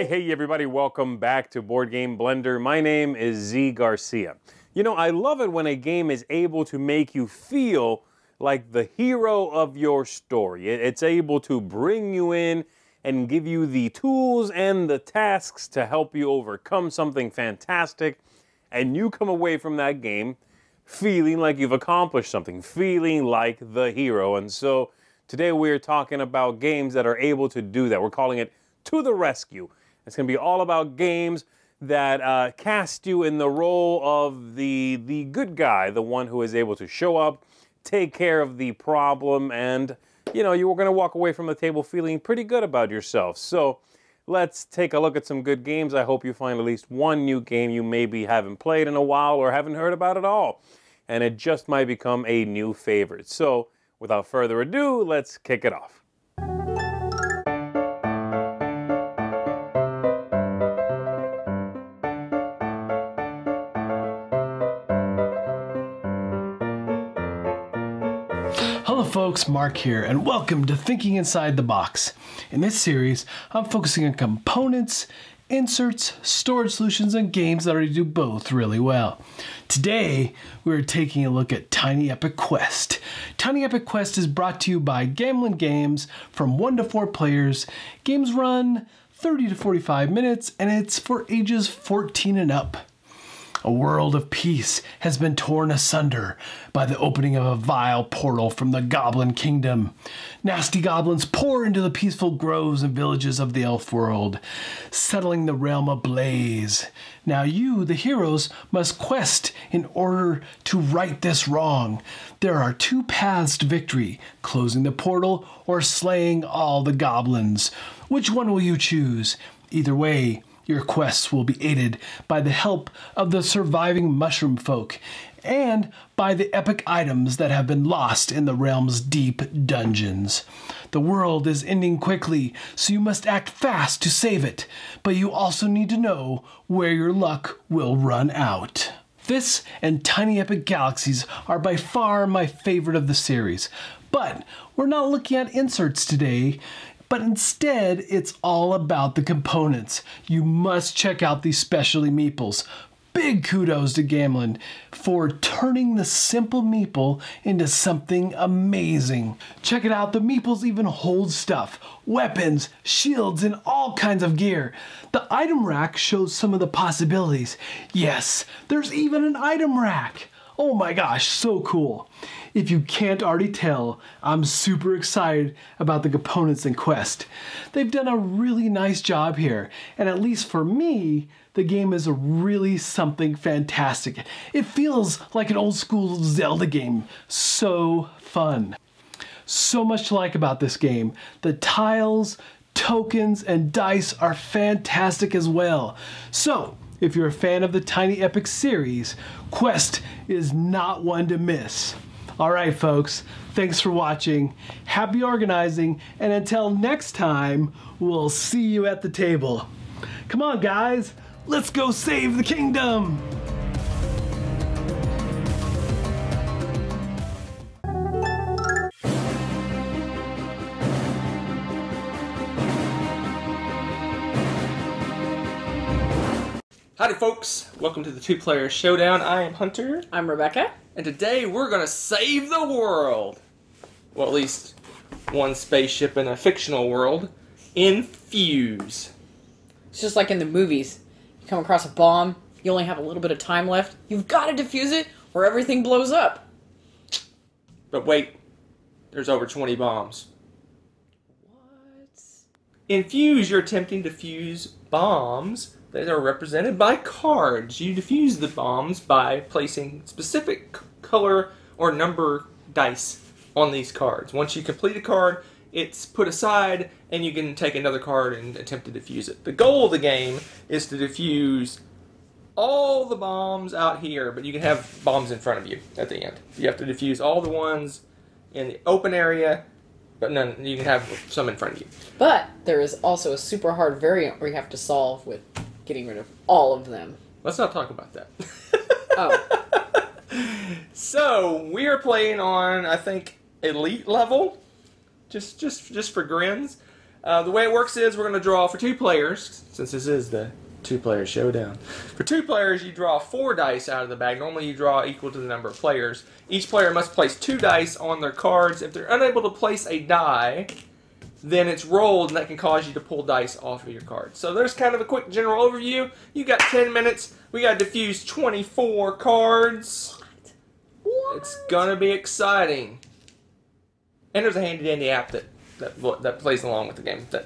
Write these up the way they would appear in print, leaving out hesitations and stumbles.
Hey everybody, welcome back to Board Game Blender. My name is Z Garcia. You know, I love it when a game is able to make you feel like the hero of your story. It's able to bring you in and give you the tools and the tasks to help you overcome something fantastic, and you come away from that game feeling like you've accomplished something, feeling like the hero. And so today we're talking about games that are able to do that. We're calling it To the Rescue. It's going to be all about games that cast you in the role of the good guy, the one who is able to show up, take care of the problem, and, you know, you were going to walk away from the table feeling pretty good about yourself. So let's take a look at some good games. I hope you find at least one new game you maybe haven't played in a while or haven't heard about at all, and it just might become a new favorite. So without further ado, let's kick it off. Hello folks, Mark here, and welcome to Thinking Inside the Box. In this series, I'm focusing on components, inserts, storage solutions, and games that already do both really well. Today, we're taking a look at Tiny Epic Quest. Tiny Epic Quest is brought to you by Gamelin Games from 1 to 4 players. Games run 30 to 45 minutes, and it's for ages 14 and up. A world of peace has been torn asunder by the opening of a vile portal from the Goblin Kingdom. Nasty goblins pour into the peaceful groves and villages of the elf world, settling the realm ablaze. Now you, the heroes, must quest in order to right this wrong. There are 2 paths to victory: closing the portal or slaying all the goblins. Which one will you choose? Either way, your quests will be aided by the help of the surviving mushroom folk and by the epic items that have been lost in the realm's deep dungeons. The world is ending quickly, so you must act fast to save it, but you also need to know where your luck will run out. This and Tiny Epic Galaxies are by far my favorite of the series, but we're not looking at inserts today. But instead, it's all about the components. You must check out these specialty meeples. Big kudos to Gamelin for turning the simple meeple into something amazing. Check it out, the meeples even hold stuff, weapons, shields, and all kinds of gear. The item rack shows some of the possibilities. Yes, there's even an item rack. Oh my gosh, so cool. If you can't already tell, I'm super excited about the components in Quest. They've done a really nice job here, and at least for me, the game is really something fantastic. It feels like an old school Zelda game. So fun. So much to like about this game. The tiles, tokens, and dice are fantastic as well. So, if you're a fan of the Tiny Epic series, Quest is not one to miss. Alright folks, thanks for watching, happy organizing, and until next time, we'll see you at the table. Come on guys, let's go save the kingdom! Howdy folks, welcome to the 2-player Showdown. I am Hunter. I'm Rebecca. And today we're gonna save the world! Well, at least one spaceship in a fictional world. Infuse. It's just like in the movies. You come across a bomb, you only have a little bit of time left, you've got to defuse it or everything blows up. But wait, there's over 20 bombs. What? Infuse, you're attempting to fuse bombs that are represented by cards. You defuse the bombs by placing specific color or number dice on these cards. Once you complete a card, it's put aside and you can take another card and attempt to defuse it. The goal of the game is to defuse all the bombs out here, but you can have bombs in front of you at the end. You have to defuse all the ones in the open area, but none, you can have some in front of you. But there is also a super hard variant where you have to solve with getting rid of all of them. Let's not talk about that. Oh. So, we are playing on, I think, elite level, just for grins. The way it works is we're going to draw for 2 players, since this is the 2-player showdown. For 2 players, you draw 4 dice out of the bag. Normally you draw equal to the number of players. Each player must place 2 dice on their cards. If they're unable to place a die, then it's rolled, and that can cause you to pull dice off of your cards. So there's kind of a quick general overview. You got 10 minutes. We got to diffuse 24 cards. What? It's going to be exciting. And there's a handy-dandy app that plays along with the game that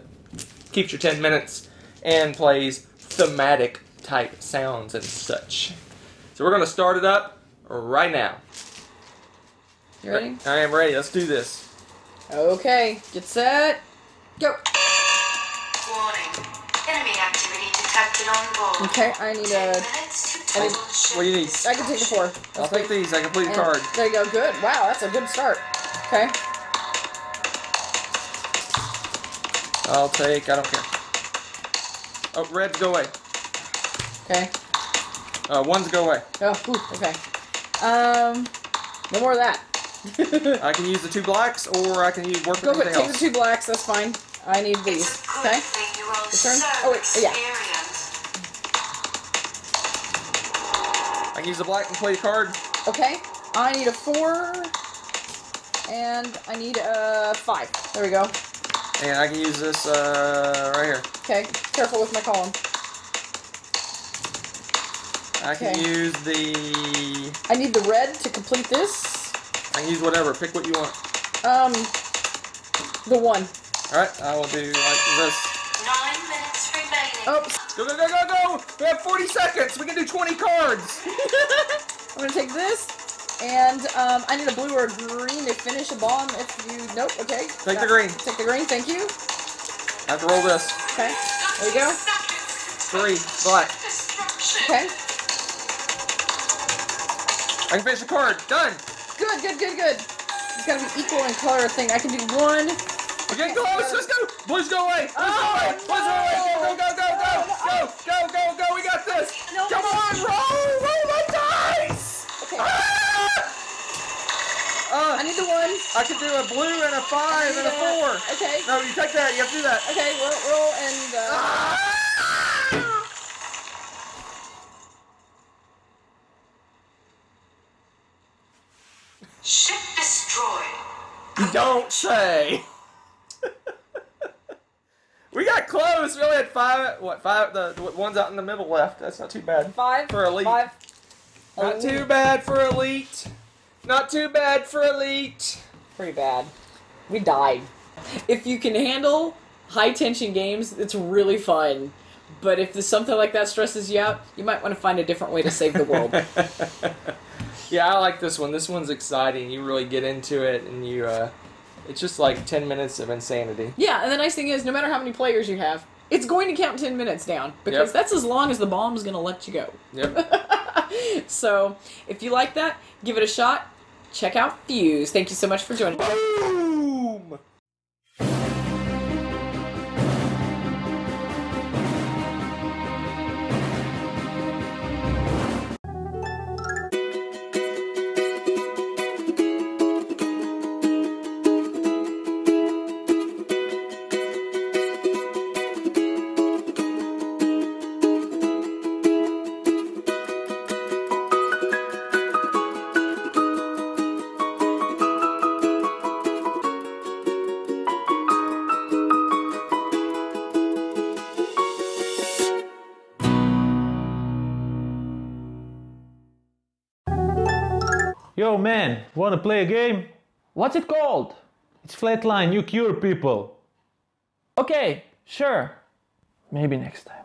keeps your 10 minutes and plays thematic type sounds and such. So we're going to start it up right now. You ready? I am ready. Let's do this. Okay, get set, go. Warning. Enemy activity detected on board. Okay, I need a... What do you need? I can take a 4. I'll take these. I complete a card. There you go, good. Wow, that's a good start. Okay. I'll take... I don't care. Oh, reds go away. Okay. Ones go away. Oh, ooh, okay. No more of that. I can use the 2 blacks, or I can work with Go anything take else. the 2 blacks, that's fine. I need these. Okay. Your turn? Oh, wait, yeah. I can use the black and play a card. Okay. I need a 4, and I need a 5. There we go. And I can use this right here. Okay. Careful with my column. I can use the... I need the red to complete this. I can use whatever. Pick what you want. The 1. Alright, I will do like this. 9 minutes remaining. Oops. Go, go, go, go, go! We have 40 seconds! We can do 20 cards! I'm gonna take this, and I need a blue or a green to finish a bomb if you... Nope, okay. Take the green. Take the green, thank you. I have to roll this. Okay, there you go. 3, black. Okay. I can finish the card. Done! Good, good, good, good. It's gotta be equal in color thing. I can do 1. We're getting close! Let's go! Blues go away! Blues go away! Blues go away! Go, go, go, go! Go, go, go, go! We got this! No. Come on! Roll! Roll my dice! Okay. Ah! I need the 1. I can do a blue and a 5 and a 4. Okay. No, you take that. You have to do that. Okay, roll and... Ship destroyed. You don't say. We got close. We only had 5. What, 5? The ones out in the middle left. That's not too bad. 5. For elite. 5. Not too bad for elite. Not too bad for elite. Pretty bad. We died. If you can handle high-tension games, it's really fun. But if there's something like that stresses you out, you might want to find a different way to save the world. Yeah, I like this one. This one's exciting. You really get into it, and you, it's just like 10 minutes of insanity. Yeah, and the nice thing is, no matter how many players you have, it's going to count 10 minutes down. Because that's as long as the bomb's going to let you go. Yep. So, if you like that, give it a shot. Check out Fuse. Thank you so much for joining us. Boom! Yo man, wanna play a game? What's it called? It's Flatline, you cure people. Okay, sure. Maybe next time.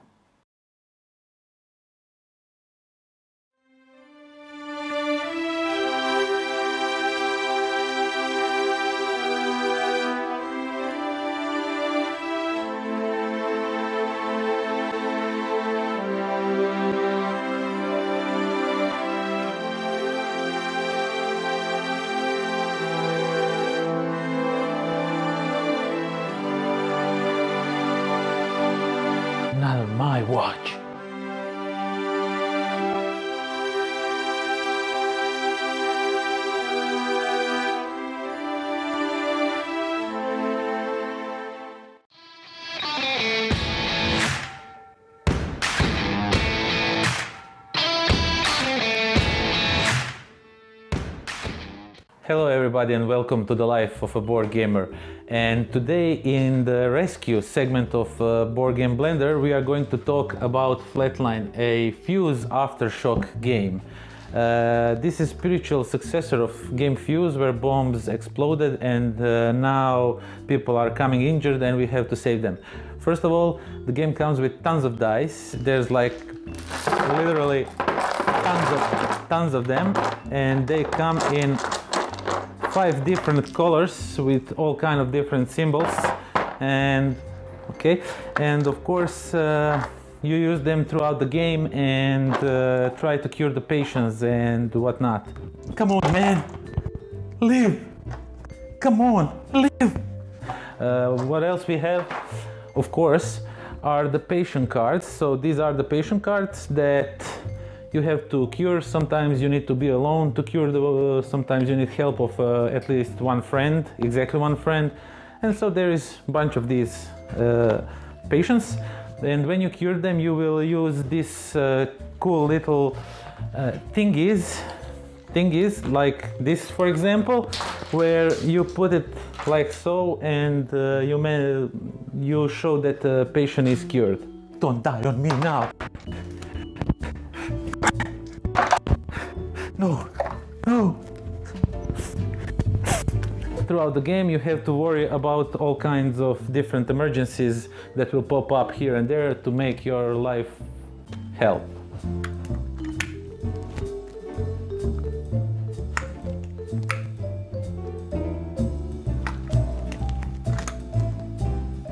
Another Hello everybody and welcome to the life of a board gamer. And today in the rescue segment of Board Game Blender we are going to talk about Flatline, a Fuse aftershock game. This is spiritual successor of game Fuse, where bombs exploded and now people are coming injured and we have to save them. First of all, the game comes with tons of dice. There's like literally tons of them, and they come in 5 different colors with all kind of different symbols. And of course you use them throughout the game and try to cure the patients and whatnot. Come on, man, live! Come on, live! What else we have? Of course, are the patient cards. So these are the patient cards that you have to cure. Sometimes you need to be alone to cure sometimes you need help of at least one friend, exactly one friend. And so there is a bunch of these patients. And when you cure them, you will use this cool little thingies like this, for example, where you put it like so, and you show that the patient is cured. Don't die on me now. No, no. Throughout the game you have to worry about all kinds of different emergencies that will pop up here and there to make your life hell.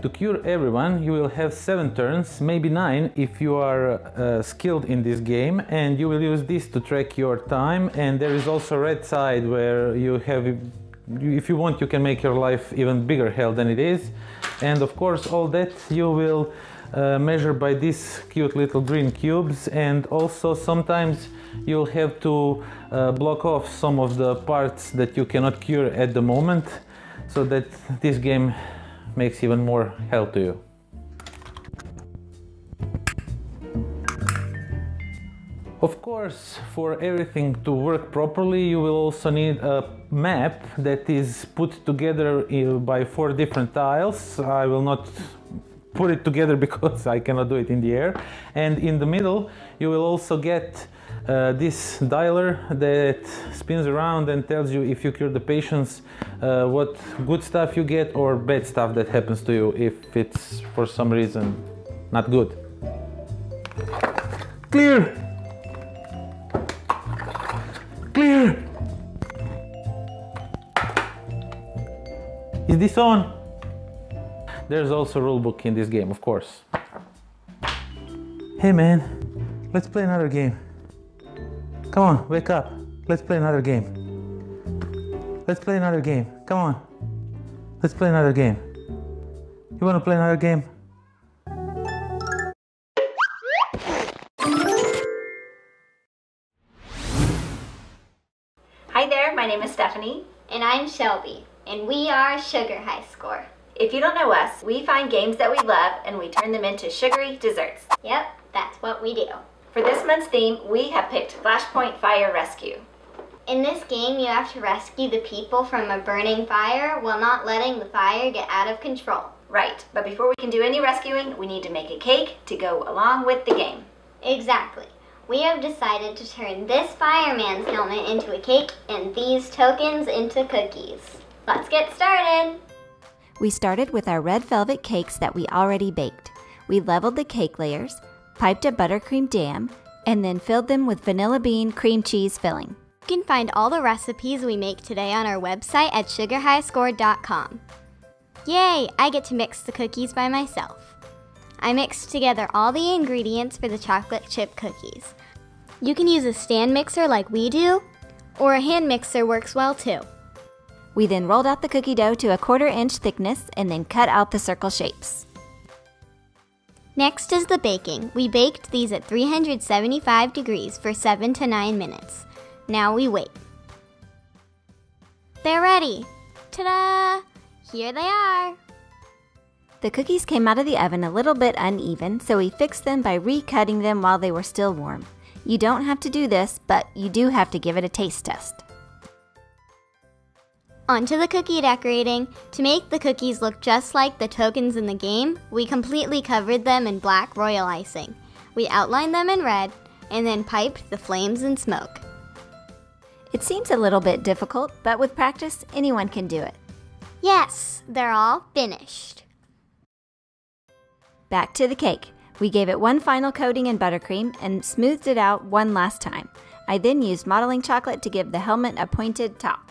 To cure everyone, you will have 7 turns, maybe 9 if you are skilled in this game, and you will use this to track your time. And there is also a red side where you have, if you want, you can make your life even bigger hell than it is. And of course all that you will measure by these cute little green cubes, and also sometimes you'll have to block off some of the parts that you cannot cure at the moment, so that this game makes even more hell to you. Of course, for everything to work properly, you will also need a map that is put together by 4 different tiles. I will not put it together because I cannot do it in the air. And in the middle, you will also get this dialer that spins around and tells you, if you cure the patients, what good stuff you get or bad stuff that happens to you if it's for some reason not good. Clear! Clear! Is this on? There's also a rulebook in this game, of course. Hey man, let's play another game. Come on, wake up. Let's play another game. Let's play another game. Come on. Let's play another game. You want to play another game? Hi there, my name is Stephanie. And I'm Shelby, and we are Sugar High Score. If you don't know us, we find games that we love and we turn them into sugary desserts. Yep, that's what we do. For this month's theme, we have picked Flashpoint Fire Rescue. In this game, you have to rescue the people from a burning fire while not letting the fire get out of control. Right, but before we can do any rescuing, we need to make a cake to go along with the game. Exactly. We have decided to turn this fireman's helmet into a cake and these tokens into cookies. Let's get started! We started with our red velvet cakes that we already baked. We leveled the cake layers, piped a buttercream dam, and then filled them with vanilla bean cream cheese filling. You can find all the recipes we make today on our website at sugarhighscore.com. Yay! I get to mix the cookies by myself. I mixed together all the ingredients for the chocolate chip cookies. You can use a stand mixer like we do, or a hand mixer works well too. We then rolled out the cookie dough to a 1/4 inch thickness and then cut out the circle shapes. Next is the baking. We baked these at 375 degrees for 7 to 9 minutes. Now we wait. They're ready! Ta-da! Here they are! The cookies came out of the oven a little bit uneven, so we fixed them by recutting them while they were still warm. You don't have to do this, but you do have to give it a taste test. Onto the cookie decorating. To make the cookies look just like the tokens in the game, we completely covered them in black royal icing. We outlined them in red, and then piped the flames and smoke. It seems a little bit difficult, but with practice, anyone can do it. Yes, they're all finished. Back to the cake. We gave it one final coating in buttercream and smoothed it out one last time. I then used modeling chocolate to give the helmet a pointed top.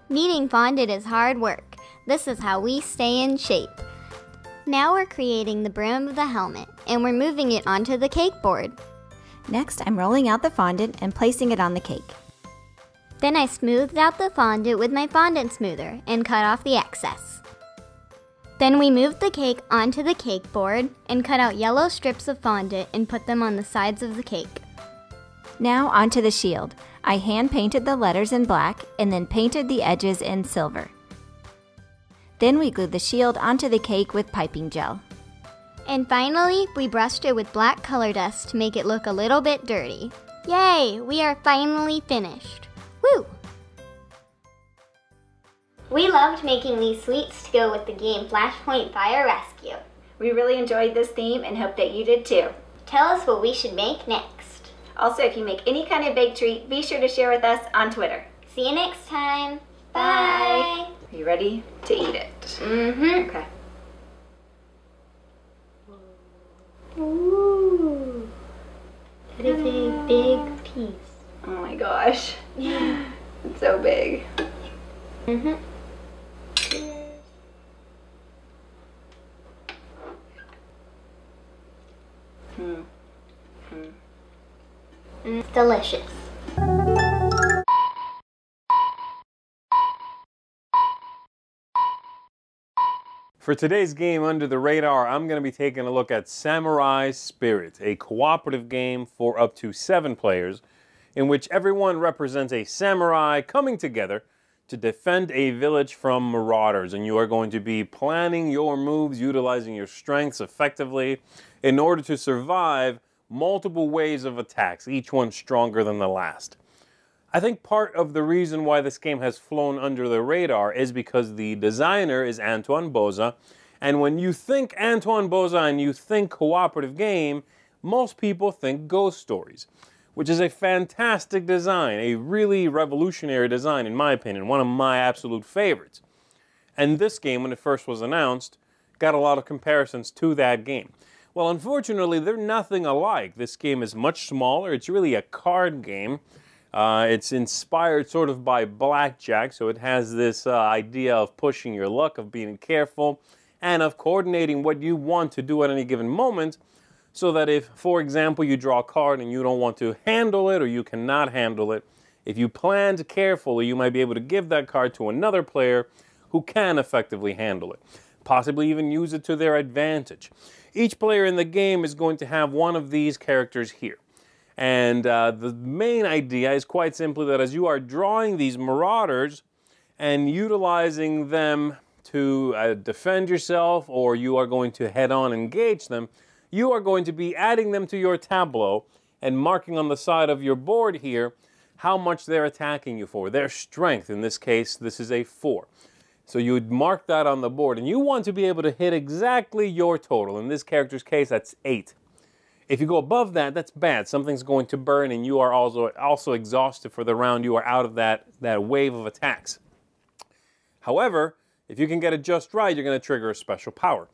Kneading fondant is hard work. This is how we stay in shape. Now we're creating the brim of the helmet, and we're moving it onto the cake board. Next, I'm rolling out the fondant and placing it on the cake. Then I smoothed out the fondant with my fondant smoother and cut off the excess. Then we moved the cake onto the cake board and cut out yellow strips of fondant and put them on the sides of the cake. Now onto the shield. I hand painted the letters in black and then painted the edges in silver. Then we glued the shield onto the cake with piping gel. And finally, we brushed it with black color dust to make it look a little bit dirty. Yay! We are finally finished. Woo! We loved making these sweets to go with the game Flashpoint Fire Rescue. We really enjoyed this theme and hope that you did too. Tell us what we should make next. Also, if you make any kind of baked treat, be sure to share with us on Twitter. See you next time. Bye. Are you ready to eat it? Mm-hmm. Okay. Ooh. That is a big piece. Oh my gosh. It's so big. Mm-hmm. Delicious. For today's game Under the Radar, I'm going to be taking a look at Samurai Spirit, a cooperative game for up to 7 players, in which everyone represents a samurai coming together to defend a village from marauders. And you are going to be planning your moves, utilizing your strengths effectively in order to survive multiple waves of attacks, each one stronger than the last. I think part of the reason why this game has flown under the radar is because the designer is Antoine Boza, and when you think Antoine Boza and you think cooperative game, most people think Ghost Stories, which is a fantastic design, a really revolutionary design in my opinion, one of my absolute favorites. And this game, when it first was announced, got a lot of comparisons to that game. Well, unfortunately, they're nothing alike. This game is much smaller. It's really a card game. It's inspired sort of by blackjack, so it has this idea of pushing your luck, of being careful, and of coordinating what you want to do at any given moment, so that if, for example, you draw a card and you don't want to handle it or you cannot handle it, if you planned carefully, you might be able to give that card to another player who can effectively handle it, possibly even use it to their advantage. Each player in the game is going to have one of these characters here. And the main idea is quite simply that as you are drawing these marauders and utilizing them to defend yourself, or you are going to head-on engage them, you are going to be adding them to your tableau and marking on the side of your board here how much they're attacking you for. Their strength, in this case, this is a 4. So you would mark that on the board, and you want to be able to hit exactly your total. In this character's case, that's 8. If you go above that, that's bad. Something's going to burn, and you are also exhausted for the round. You are out of that wave of attacks. However, if you can get it just right, you're going to trigger a special power.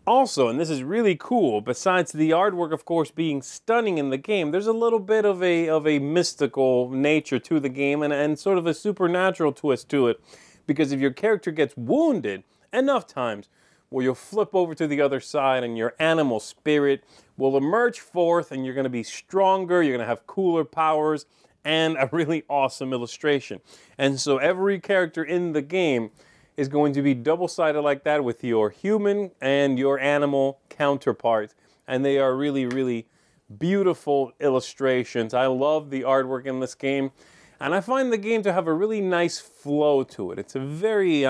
Also, and this is really cool, besides the artwork, of course, being stunning in the game, there's a little bit of a mystical nature to the game and sort of a supernatural twist to it. Because if your character gets wounded enough times, well, you'll flip over to the other side and your animal spirit will emerge forth, and you're going to be stronger, you're going to have cooler powers, and a really awesome illustration. And so every character in the game is going to be double-sided like that with your human and your animal counterpart. And they are really, really beautiful illustrations. I love the artwork in this game. And I find the game to have a really nice flow to it. It's a very,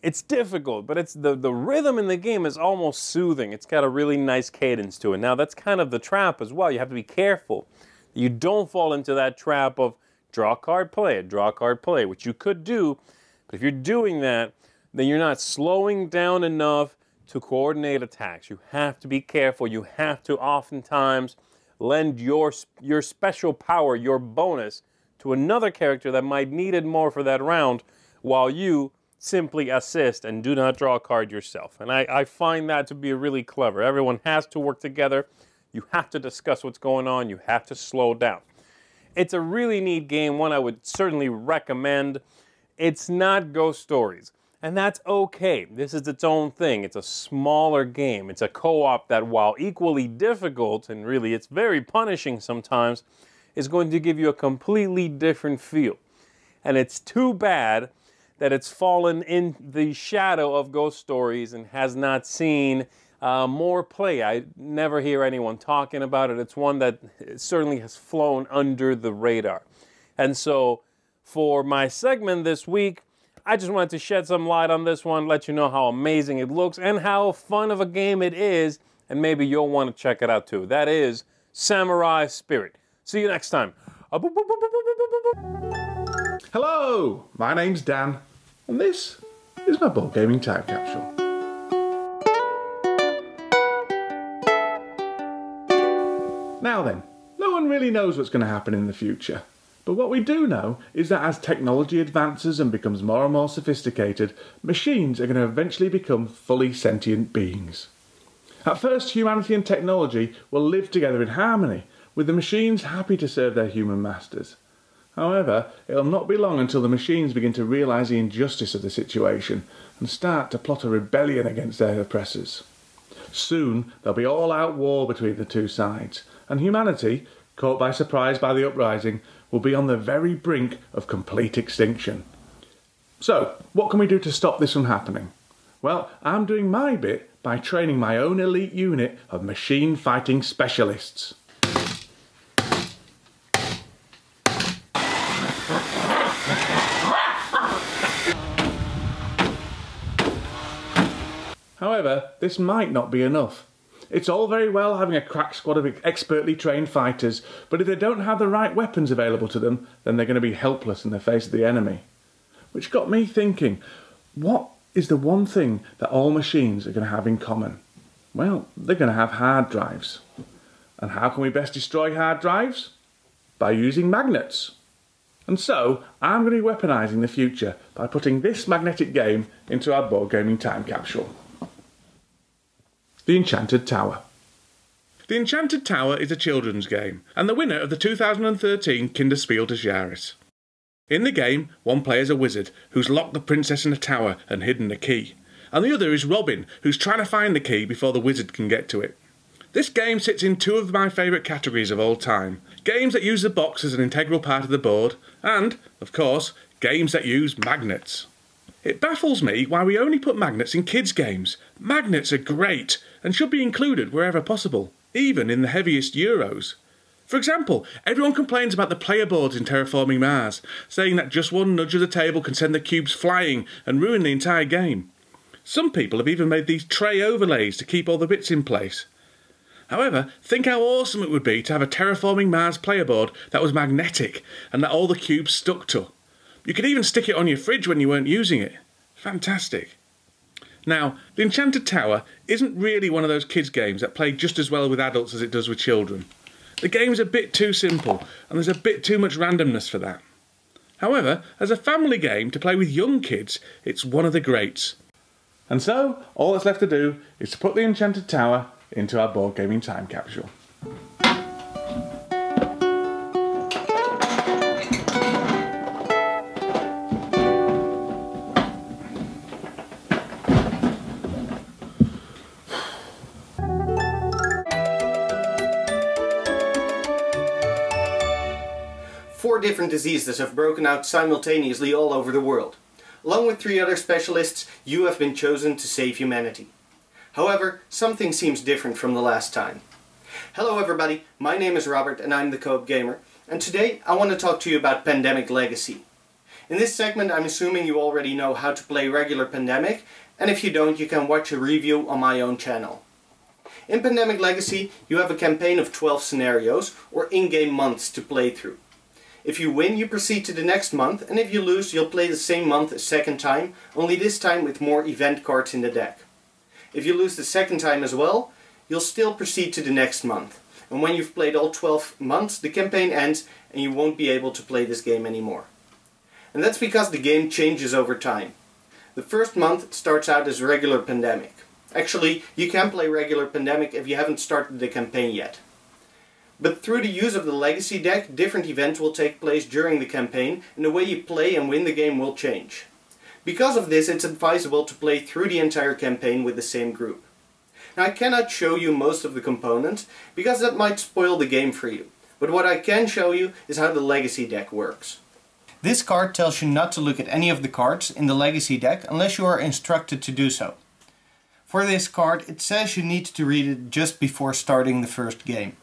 it's difficult, but it's the rhythm in the game is almost soothing. It's got a really nice cadence to it. Now, that's kind of the trap as well. You have to be careful. You don't fall into that trap of draw a card, play it, draw a card, play it, which you could do. But if you're doing that, then you're not slowing down enough to coordinate attacks. You have to be careful. You have to oftentimes lend your special power, your bonus, to another character that might need it more for that round, while you simply assist and do not draw a card yourself. And I find that to be really clever. Everyone has to work together. You have to discuss what's going on. You have to slow down. It's a really neat game, one I would certainly recommend. It's not Ghost Stories, and that's okay. This is its own thing. It's a smaller game. It's a co-op that, while equally difficult, and really it's very punishing sometimes, is going to give you a completely different feel. And it's too bad that it's fallen in the shadow of Ghost Stories and has not seen more play. I never hear anyone talking about it. It's one that certainly has flown under the radar. And so for my segment this week, I just wanted to shed some light on this one, let you know how amazing it looks and how fun of a game it is, and maybe you'll want to check it out too. That is Samurai Spirit. See you next time. Hello, my name's Dan, and this is my board gaming time capsule. Now then, no one really knows what's going to happen in the future. But what we do know is that as technology advances and becomes more and more sophisticated, machines are going to eventually become fully sentient beings. At first, humanity and technology will live together in harmony, with the machines happy to serve their human masters. However, it'll not be long until the machines begin to realise the injustice of the situation and start to plot a rebellion against their oppressors. Soon, there'll be all-out war between the two sides, and humanity, caught by surprise by the uprising, will be on the very brink of complete extinction. So, what can we do to stop this from happening? Well, I'm doing my bit by training my own elite unit of machine fighting specialists. However, this might not be enough. It's all very well having a crack squad of expertly trained fighters, but if they don't have the right weapons available to them, then they're going to be helpless in the face of the enemy. Which got me thinking, what is the one thing that all machines are going to have in common? Well, they're going to have hard drives. And how can we best destroy hard drives? By using magnets. And so, I'm going to be weaponising the future by putting this magnetic game into our board gaming time capsule. The Enchanted Tower. The Enchanted Tower is a children's game, and the winner of the 2013 Kinderspiel des Jahres. In the game, one player is a wizard who's locked the princess in a tower and hidden the key, and the other is Robin, who's trying to find the key before the wizard can get to it. This game sits in two of my favourite categories of all time: games that use the box as an integral part of the board, and, of course, games that use magnets. It baffles me why we only put magnets in kids' games. Magnets are great and should be included wherever possible, even in the heaviest Euros. For example, everyone complains about the player boards in Terraforming Mars, saying that just one nudge of the table can send the cubes flying and ruin the entire game. Some people have even made these tray overlays to keep all the bits in place. However, think how awesome it would be to have a Terraforming Mars player board that was magnetic and that all the cubes stuck to. You could even stick it on your fridge when you weren't using it. Fantastic. Now, the Enchanted Tower isn't really one of those kids' games that play just as well with adults as it does with children. The game's a bit too simple, and there's a bit too much randomness for that. However, as a family game to play with young kids, it's one of the greats. And so, all that's left to do is to put the Enchanted Tower into our board gaming time capsule. 4 different diseases have broken out simultaneously all over the world. Along with 3 other specialists, you have been chosen to save humanity. However, something seems different from the last time. Hello everybody, my name is Robert and I'm the Co-op Gamer, and today I want to talk to you about Pandemic Legacy. In this segment I'm assuming you already know how to play regular Pandemic, and if you don't you can watch a review on my own channel. In Pandemic Legacy you have a campaign of 12 scenarios, or in-game months, to play through. If you win, you proceed to the next month, and if you lose, you'll play the same month a second time, only this time with more event cards in the deck. If you lose the second time as well, you'll still proceed to the next month. And when you've played all 12 months, the campaign ends and you won't be able to play this game anymore. And that's because the game changes over time. The first month starts out as regular Pandemic. Actually, you can play regular Pandemic if you haven't started the campaign yet. But through the use of the Legacy deck, different events will take place during the campaign, and the way you play and win the game will change. Because of this, it's advisable to play through the entire campaign with the same group. Now, I cannot show you most of the components, because that might spoil the game for you. But what I can show you is how the Legacy deck works. This card tells you not to look at any of the cards in the Legacy deck unless you are instructed to do so. For this card, it says you need to read it just before starting the first game.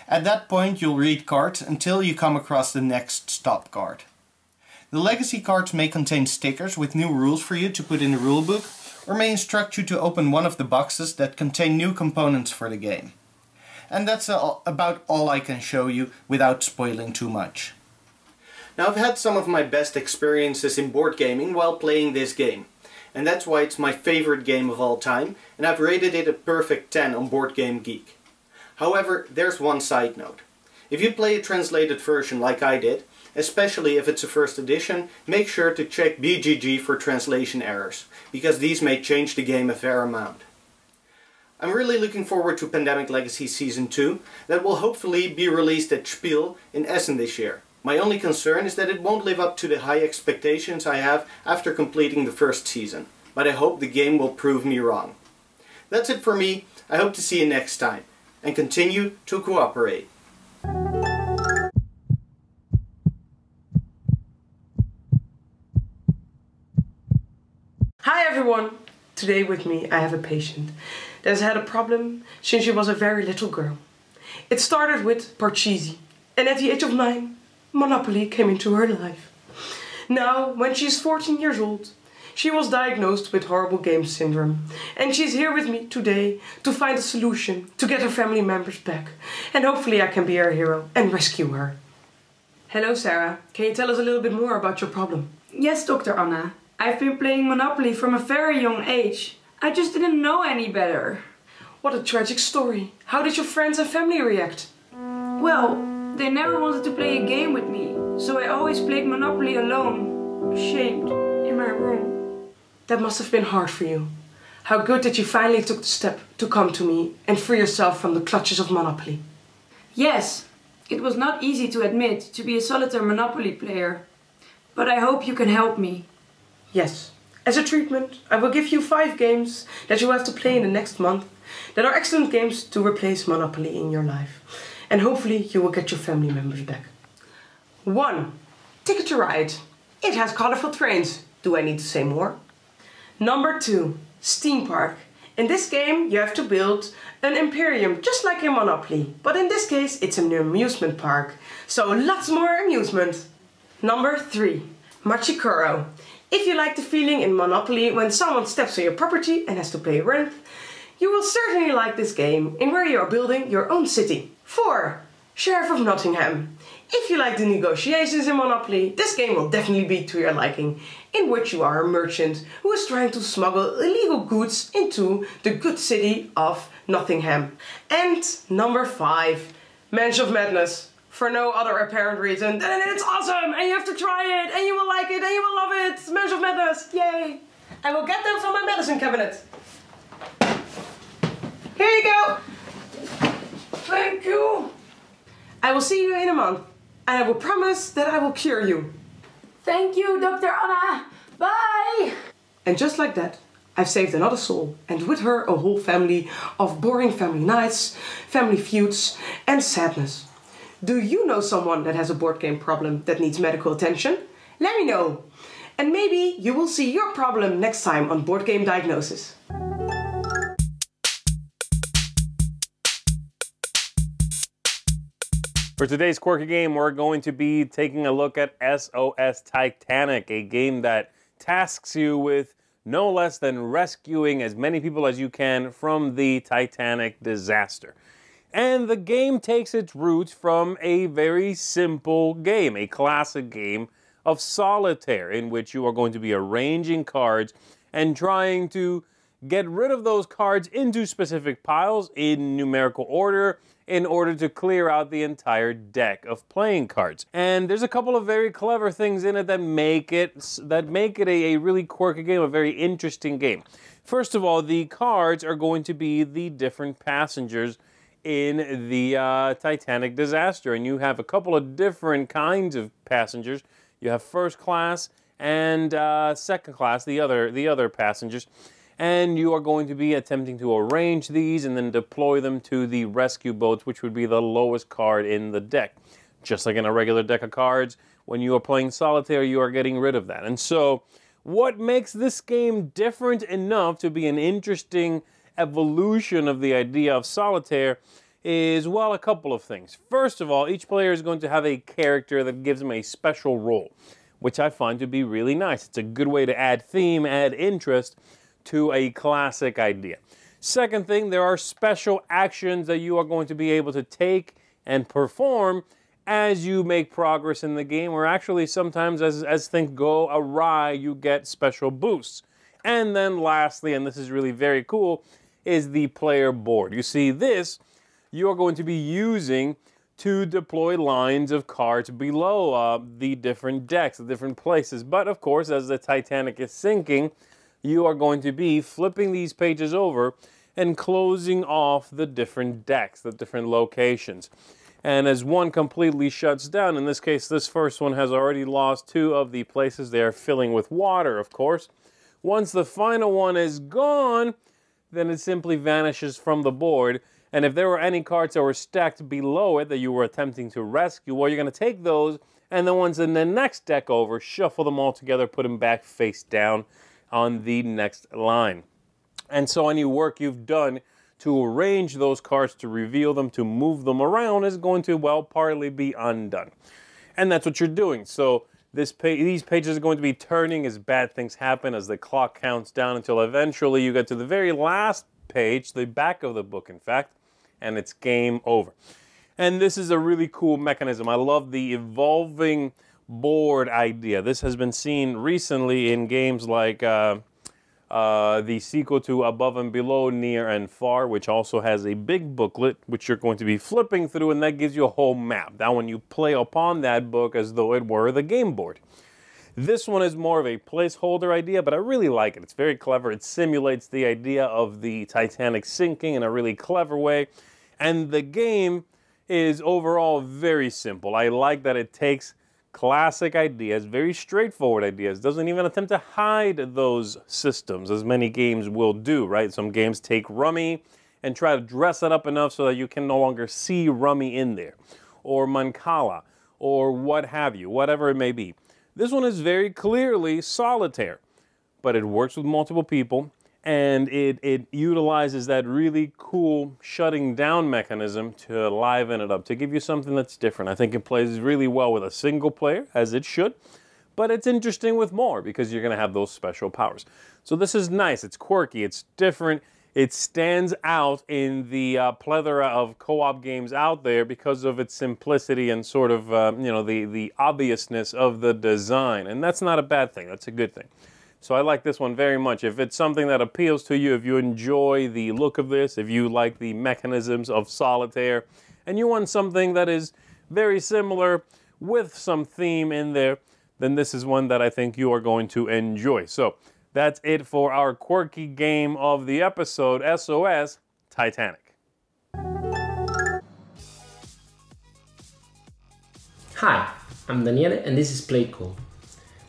At that point, you'll read cards until you come across the next stop card. The Legacy cards may contain stickers with new rules for you to put in the rulebook, or may instruct you to open one of the boxes that contain new components for the game. And that's about all I can show you without spoiling too much. Now, I've had some of my best experiences in board gaming while playing this game, and that's why it's my favorite game of all time, and I've rated it a perfect 10 on Board Game Geek. However, there's one side note. If you play a translated version like I did, especially if it's a first edition, make sure to check BGG for translation errors, because these may change the game a fair amount. I'm really looking forward to Pandemic Legacy Season 2, that will hopefully be released at Spiel in Essen this year. My only concern is that it won't live up to the high expectations I have after completing the first season, but I hope the game will prove me wrong. That's it for me. I hope to see you next time, and continue to cooperate. Hi everyone! Today with me I have a patient that has had a problem since she was a very little girl. It started with Parcheesi, and at the age of 9, Monopoly came into her life. Now, when she is 14 years old, she was diagnosed with horrible game syndrome, and she's here with me today to find a solution to get her family members back, and hopefully I can be her hero and rescue her. Hello Sarah, can you tell us a little bit more about your problem? Yes, Dr. Anna. I've been playing Monopoly from a very young age. I just didn't know any better. What a tragic story. How did your friends and family react? Well, they never wanted to play a game with me, so I always played Monopoly alone, ashamed, in my room. That must have been hard for you. How good that you finally took the step to come to me and free yourself from the clutches of Monopoly. Yes, it was not easy to admit to be a solitaire Monopoly player, but I hope you can help me. Yes. As a treatment, I will give you 5 games that you have to play in the next month that are excellent games to replace Monopoly in your life. And hopefully you will get your family members back. 1. Ticket to Ride. It has colorful trains. Do I need to say more? Number 2. Steam Park. In this game you have to build an Imperium just like in Monopoly. But in this case it's an amusement park. So lots more amusement. Number 3. Machikoro. If you like the feeling in Monopoly when someone steps on your property and has to pay rent, you will certainly like this game in where you are building your own city. 4. Sheriff of Nottingham. If you like the negotiations in Monopoly, this game will definitely be to your liking, in which you are a merchant who is trying to smuggle illegal goods into the good city of Nottingham. And number 5. Mansion of Madness. For no other apparent reason than it's awesome and you have to try it and you will like it and you will love it. Mansion of Madness. Yay! I will get them from my medicine cabinet. Here you go. Thank you. I will see you in a month, and I will promise that I will cure you. Thank you, Dr. Anna. Bye. And just like that, I've saved another soul, and with her a whole family of boring family nights, family feuds, and sadness. Do you know someone that has a board game problem that needs medical attention? Let me know. And maybe you will see your problem next time on Board Game Diagnosis. For today's Quirky Game, we're going to be taking a look at SOS Titanic, a game that tasks you with no less than rescuing as many people as you can from the Titanic disaster. And the game takes its roots from a very simple game, a classic game of solitaire, in which you are going to be arranging cards and trying to get rid of those cards into specific piles in numerical order in order to clear out the entire deck of playing cards. And there's a couple of very clever things in it that make it a really quirky game, a very interesting game. First of all, the cards are going to be the different passengers in the Titanic disaster, and you have a couple of different kinds of passengers. You have first class and second class, the other passengers. And you are going to be attempting to arrange these and then deploy them to the rescue boats, which would be the lowest card in the deck. Just like in a regular deck of cards, when you are playing solitaire, you are getting rid of that. And so, what makes this game different enough to be an interesting evolution of the idea of solitaire is, well, a couple of things. First of all, each player is going to have a character that gives them a special role, which I find to be really nice. It's a good way to add theme, add interest to a classic idea. Second thing, there are special actions that you are going to be able to take and perform as you make progress in the game, or actually sometimes as things go awry, you get special boosts. And then lastly, and this is really very cool, is the player board. You see this, you are going to be using to deploy lines of cards below the different decks, the different places. But of course, as the Titanic is sinking, you are going to be flipping these pages over and closing off the different decks, the different locations. And as one completely shuts down, in this case, this first one has already lost 2 of the places they are filling with water, of course. Once the final one is gone, then it simply vanishes from the board. And if there were any cards that were stacked below it that you were attempting to rescue, well, you're going to take those, and the ones in the next deck over, shuffle them all together, put them back face down on the next line. And so any work you've done to arrange those cards, to reveal them, to move them around is going to, well, partly be undone. And that's what you're doing. So these pages are going to be turning as bad things happen, as the clock counts down until eventually you get to the very last page, the back of the book, in fact, and it's game over. And this is a really cool mechanism. I love the evolving board idea. This has been seen recently in games like the sequel to Above and Below, Near and Far, which also has a big booklet which you're going to be flipping through, and that gives you a whole map. Now when you play upon that book as though it were the game board. This one is more of a placeholder idea, but I really like it. It's very clever. It simulates the idea of the Titanic sinking in a really clever way, and the game is overall very simple. I like that it takes classic ideas, very straightforward ideas, doesn't even attempt to hide those systems as many games will do, right? Some games take Rummy and try to dress it up enough so that you can no longer see Rummy in there, or Mancala, or what have you, whatever it may be. This one is very clearly solitaire, but it works with multiple people, and it utilizes that really cool shutting down mechanism to liven it up, to give you something that's different. I think it plays really well with a single player, as it should, but it's interesting with more because you're going to have those special powers. So this is nice, it's quirky, it's different, it stands out in the plethora of co-op games out there because of its simplicity and sort of, the obviousness of the design. And that's not a bad thing, that's a good thing. So I like this one very much. If it's something that appeals to you, if you enjoy the look of this, if you like the mechanisms of solitaire, and you want something that is very similar with some theme in there, then this is one that I think you are going to enjoy. So that's it for our quirky game of the episode, SOS Titanic. Hi, I'm Daniele and this is Play Cool.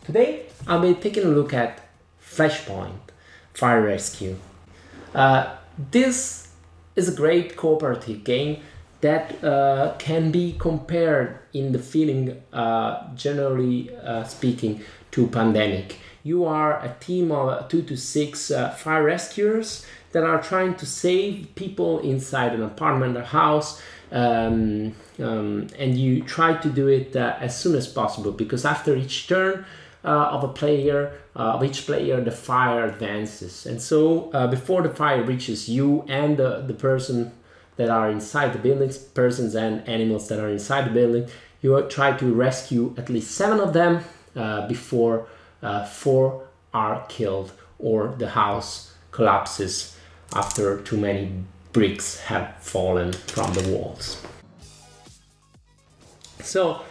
Today I'll be taking a look at Flashpoint Fire Rescue. This is a great cooperative game that can be compared in the feeling, generally speaking, to Pandemic. You are a team of 2 to 6 fire rescuers that are trying to save people inside an apartment or house, and you try to do it as soon as possible, because after each turn of each player, the fire advances. And so before the fire reaches you and the person that are inside the buildings, persons and animals that are inside the building. You try to rescue at least 7 of them before 4 are killed or the house collapses after too many bricks have fallen from the walls. So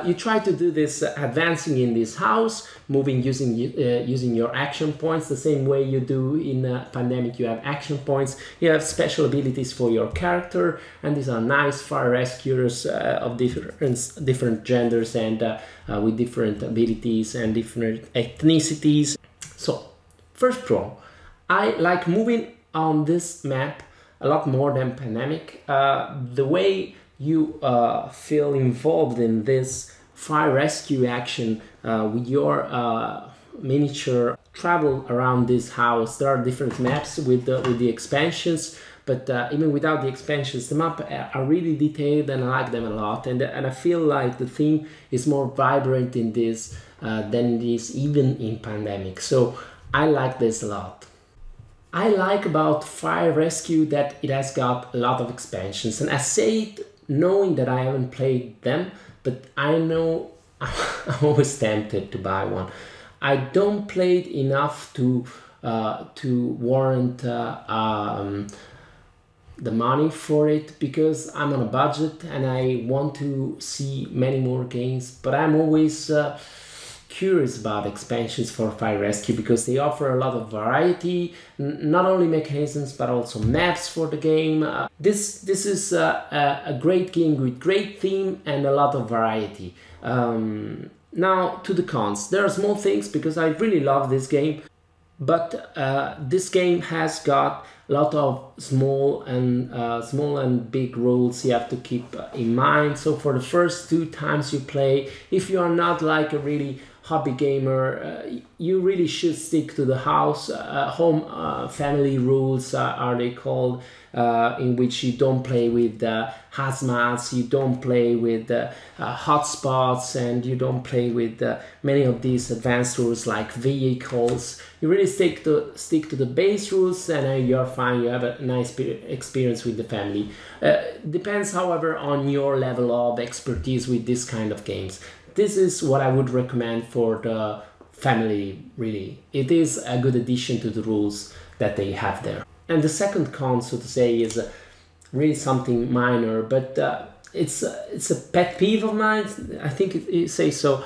you try to do this advancing in this house, moving using your action points, the same way you do in Pandemic. You have action points, you have special abilities for your character, and these are nice fire rescuers of different genders and with different abilities and different ethnicities. So, first pro, I like moving on this map a lot more than Pandemic. The way you feel involved in this fire rescue action with your miniature travel around this house. There are different maps with the expansions, but even without the expansions, the map are really detailed and I like them a lot. And I feel like the theme is more vibrant in this than it is even in Pandemic. So I like this a lot. I like about Fire Rescue that it has got a lot of expansions, and I say it knowing that I haven't played them, but I know I'm always tempted to buy one. I don't play it enough to warrant the money for it, because I'm on a budget and I want to see many more games, but I'm always curious about expansions for Fire Rescue because they offer a lot of variety, not only mechanisms but also maps for the game. This is a great game with great theme and a lot of variety. Now to the cons. There are small things because I really love this game, but this game has got a lot of small and big rules you have to keep in mind. So for the first 2 times you play, if you are not like a really hobby gamer, you really should stick to the house home family rules are they called, in which you don't play with hazmats, you don't play with hotspots, and you don't play with many of these advanced rules like vehicles. You really stick to the base rules, and you're fine. You have a nice experience with the family. Depends, however, on your level of expertise with this kind of games. This is what I would recommend for the family, really. It is a good addition to the rules that they have there. And the second con, so to say, is really something minor, but it's a pet peeve of mine, I think you say so.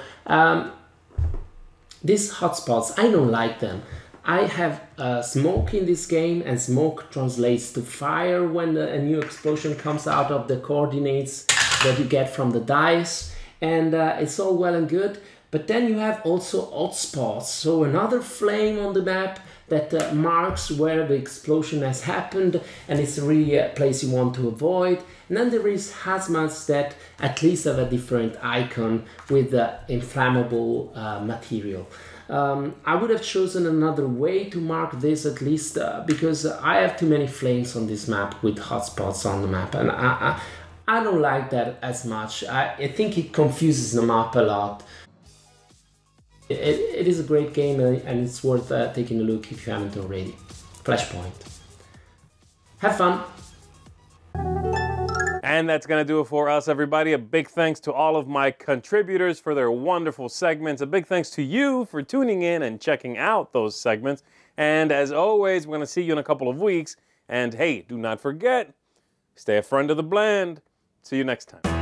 These hotspots, I don't like them. I have smoke in this game, and smoke translates to fire when a new explosion comes out of the coordinates that you get from the dice. And it's all well and good, but then you have also hotspots, so another flame on the map that marks where the explosion has happened, and it's really a place you want to avoid. And then there is hazmats that at least have a different icon with inflammable material. I would have chosen another way to mark this, at least because I have too many flames on this map with hotspots on the map, and I don't like that as much. I think it confuses the map a lot. It is a great game, and it's worth taking a look if you haven't already. Flashpoint. Have fun! And that's going to do it for us, everybody. A big thanks to all of my contributors for their wonderful segments. A big thanks to you for tuning in and checking out those segments. And as always, we're going to see you in a couple of weeks. And hey, do not forget, stay a friend of the blend. See you next time.